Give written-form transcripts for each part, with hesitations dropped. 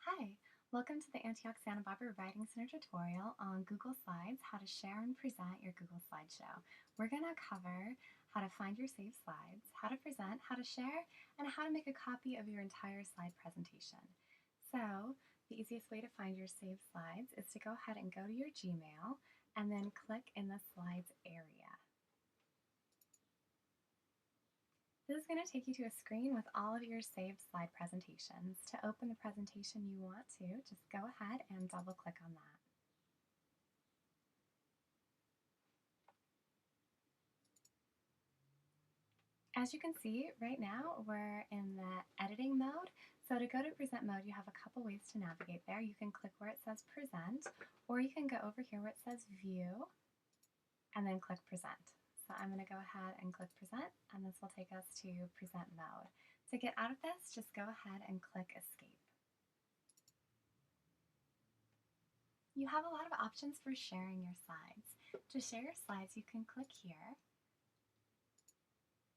Hi, welcome to the Antioch Santa Barbara Writing Center tutorial on Google Slides, how to share and present your Google slideshow. We're going to cover how to find your saved slides, how to present, how to share, and how to make a copy of your entire slide presentation. So the easiest way to find your saved slides is to go ahead and go to your Gmail and then click in the slides area. This is going to take you to a screen with all of your saved slide presentations. To open the presentation you want to, just go ahead and double click on that. As you can see, right now we're in the editing mode. So to go to present mode, you have a couple ways to navigate there. You can click where it says present, or you can go over here where it says view, and then click present. So I'm going to go ahead and click present, and this will take us to present mode. To get out of this, just go ahead and click escape. You have a lot of options for sharing your slides. To share your slides, you can click here.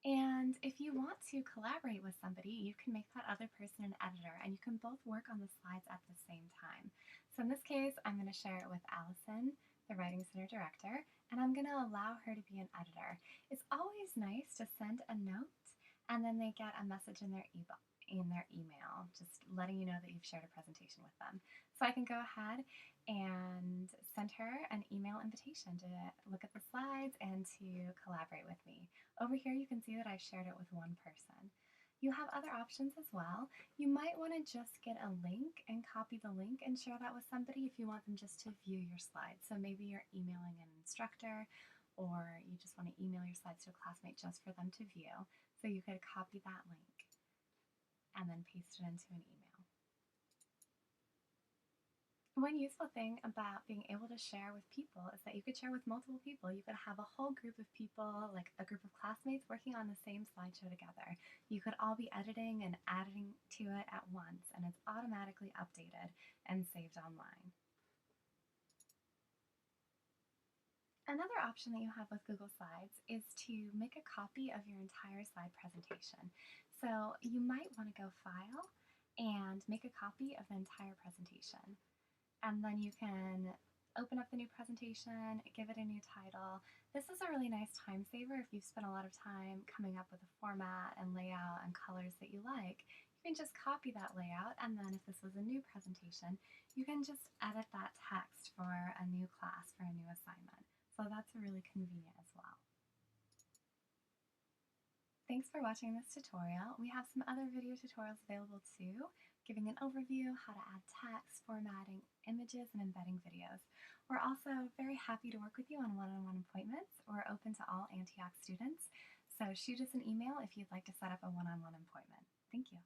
And if you want to collaborate with somebody, you can make that other person an editor, and you can both work on the slides at the same time. So in this case, I'm going to share it with Allison, the Writing Center director, and I'm going to allow her to be an editor. It's always nice to send a note, and then they get a message in their email, just letting you know that you've shared a presentation with them. So I can go ahead and send her an email invitation to look at the slides and to collaborate with me. Over here you can see that I've shared it with one person. You have other options as well. You might want to just get a link and copy the link and share that with somebody if you want them just to view your slides. So maybe you're emailing an instructor, or you just want to email your slides to a classmate just for them to view. So you could copy that link and then paste it into an email. One useful thing about being able to share with people is that you could share with multiple people. You could have a whole group of people, like a group of classmates, working on the same slideshow together. You could all be editing and adding to it at once, and it's automatically updated and saved online. Another option that you have with Google Slides is to make a copy of your entire slide presentation. So you might want to go File and make a copy of the entire presentation. And then you can open up the new presentation, give it a new title. This is a really nice time saver if you've spent a lot of time coming up with a format and layout and colors that you like. You can just copy that layout, and then if this was a new presentation, you can just edit that text for a new class, for a new assignment. So that's really convenient as well. Thanks for watching this tutorial. We have some other video tutorials available too, giving an overview, how to add text, formatting images, and embedding videos. We're also very happy to work with you on one-on-one appointments. We're open to all Antioch students, so shoot us an email if you'd like to set up a one-on-one appointment. Thank you.